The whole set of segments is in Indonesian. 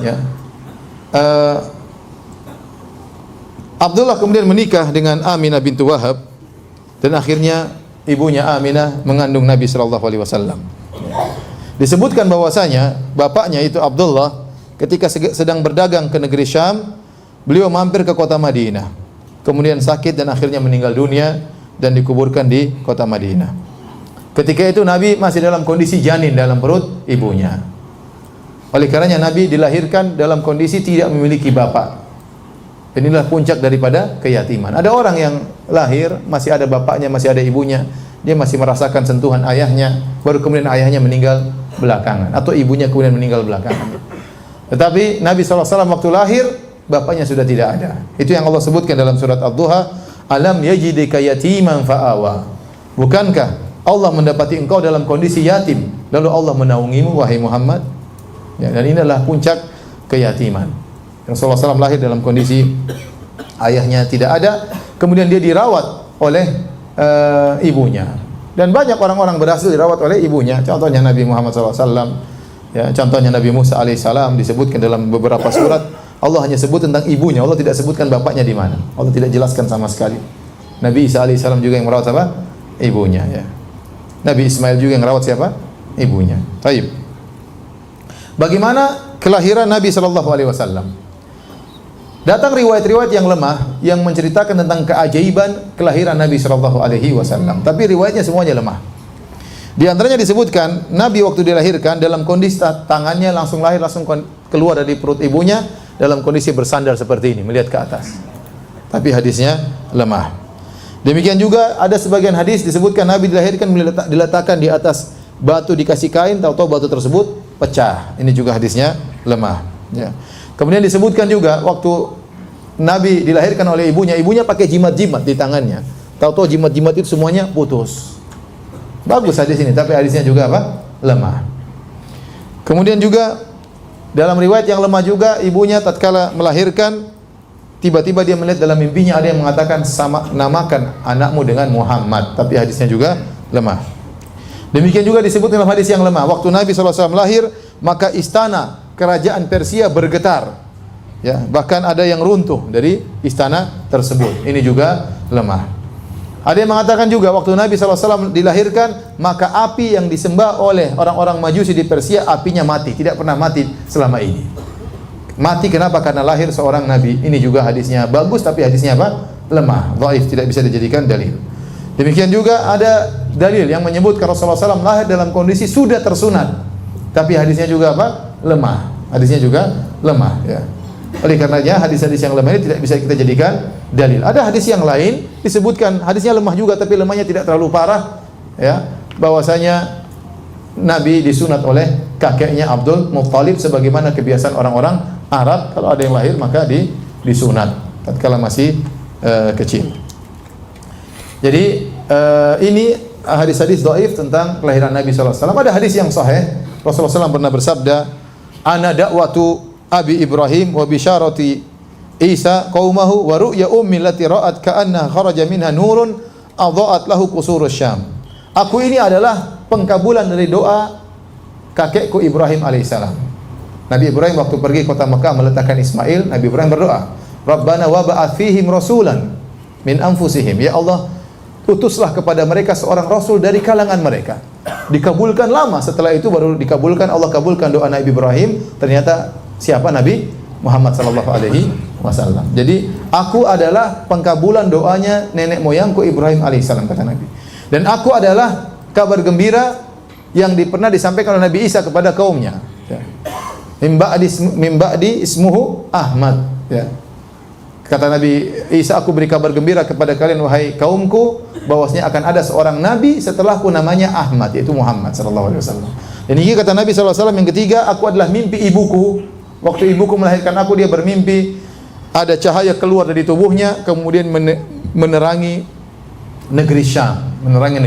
Ya. Abdullah kemudian menikah dengan Aminah bintu Wahab dan akhirnya ibunya Aminah mengandung Nabi sallallahu alaihi wasallam. Disebutkan bahwasanya bapaknya itu Abdullah ketika sedang berdagang ke negeri Syam, beliau mampir ke kota Madinah. Kemudian sakit dan akhirnya meninggal dunia dan dikuburkan di kota Madinah. Ketika itu Nabi masih dalam kondisi janin dalam perut ibunya. Oleh karenanya Nabi dilahirkan dalam kondisi tidak memiliki bapak. Inilah puncak daripada keyatiman. Ada orang yang lahir masih ada bapaknya, masih ada ibunya, dia masih merasakan sentuhan ayahnya, baru kemudian ayahnya meninggal belakangan atau ibunya kemudian meninggal belakangan. Tetapi Nabi SAW waktu lahir bapaknya sudah tidak ada. Itu yang Allah sebutkan dalam surat Ad-Duha, alam yajidika yatiman fa'awa. Bukankah Allah mendapati engkau dalam kondisi yatim lalu Allah menaungimu wahai Muhammad? Ya, dan inilah puncak keyatiman. Rasulullah SAW lahir dalam kondisi ayahnya tidak ada, kemudian dia dirawat oleh ibunya. Dan banyak orang-orang berhasil dirawat oleh ibunya. Contohnya Nabi Muhammad SAW, ya, contohnya Nabi Musa alaihissalam disebutkan dalam beberapa surat. Allah hanya sebut tentang ibunya, Allah tidak sebutkan bapaknya di mana. Allah tidak jelaskan sama sekali. Nabi Isa alaihissalam juga yang merawat apa? Ibunya. Ya. Nabi Ismail juga yang merawat siapa? Ibunya. Taib. Bagaimana kelahiran Nabi SAW? Datang riwayat-riwayat yang lemah yang menceritakan tentang keajaiban kelahiran Nabi SAW. Tapi riwayatnya semuanya lemah. Di antaranya disebutkan Nabi waktu dilahirkan dalam kondisi tangannya langsung lahir, langsung keluar dari perut ibunya dalam kondisi bersandar seperti ini, melihat ke atas. Tapi hadisnya lemah. Demikian juga ada sebagian hadis disebutkan Nabi dilahirkan diletakkan di atas batu, dikasih kain, tahu-tahu batu tersebut pecah. Ini juga hadisnya lemah. Ya. Kemudian disebutkan juga waktu Nabi dilahirkan oleh ibunya pakai jimat-jimat di tangannya. Tahu-tahu jimat-jimat itu semuanya putus. Bagus hadis ini, tapi hadisnya juga apa? Lemah. Kemudian juga dalam riwayat yang lemah juga, ibunya tatkala melahirkan tiba-tiba dia melihat dalam mimpinya ada yang mengatakan namakan anakmu dengan Muhammad, tapi hadisnya juga lemah. Demikian juga disebut dalam hadis yang lemah, waktu Nabi SAW lahir, maka istana kerajaan Persia bergetar. Ya, bahkan ada yang runtuh dari istana tersebut. Ini juga lemah. Ada yang mengatakan juga waktu Nabi SAW dilahirkan, maka api yang disembah oleh orang-orang Majusi di Persia, apinya mati, tidak pernah mati selama ini. Mati kenapa? Karena lahir seorang Nabi. Ini juga hadisnya bagus, tapi hadisnya apa? Lemah, dhaif, tidak bisa dijadikan dalil. Demikian juga ada dalil yang menyebutkan Rasulullah SAW lahir dalam kondisi sudah tersunat, tapi hadisnya juga apa? Lemah. Hadisnya juga lemah. Ya. Oleh karenanya hadis-hadis yang lemah ini tidak bisa kita jadikan dalil. Ada hadis yang lain disebutkan hadisnya lemah juga, tapi lemahnya tidak terlalu parah. Ya, bahwasanya Nabi disunat oleh kakeknya Abdul Muttalib sebagaimana kebiasaan orang-orang Arab, kalau ada yang lahir maka disunat tatkala masih kecil. Jadi ini hadis-hadis dhaif tentang kelahiran Nabi sallallahu alaihi wasallam. Ada hadis yang sahih, Rasulullah SAW pernah bersabda, "Ana da'watu Abi Ibrahim wa bisyarati Isa qaumahu wa ru'ya ummi allati ra'at ka'annaha kharaja minha nurun adha'at lahu qusurus Syam." Aku ini adalah pengkabulan dari doa kakekku Ibrahim alaihissalam. Nabi Ibrahim waktu pergi kota Mekah meletakkan Ismail, Nabi Ibrahim berdoa, "Rabbana wa ba'ath fihim rasulan min anfusihim." Ya Allah, utuslah kepada mereka seorang rasul dari kalangan mereka. Dikabulkan lama, setelah itu baru dikabulkan, Allah kabulkan doa Nabi Ibrahim. Ternyata siapa? Nabi Muhammad sallallahu alaihi wasallam. Jadi aku adalah pengkabulan doanya nenek moyangku Ibrahim alaihissalam, kata Nabi. Dan aku adalah kabar gembira yang pernah disampaikan oleh Nabi Isa kepada kaumnya. Ya. Mim ba'di ismuhu Ahmad. Ya. Kata Nabi Isa, aku beri kabar gembira kepada kalian wahai kaumku, bahwasanya akan ada seorang nabi setelahku namanya Ahmad, yaitu Muhammad sallallahu alaihi wasallam. Dan ini kata Nabi sallallahu alaihi wasallam yang ketiga, aku adalah mimpi ibuku. Waktu ibuku melahirkan aku, dia bermimpi ada cahaya keluar dari tubuhnya kemudian menerangi negeri Syam, menerangi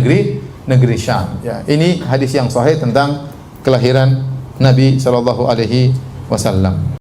negeri Syam. Ya, ini hadis yang sahih tentang kelahiran Nabi sallallahu alaihi wasallam.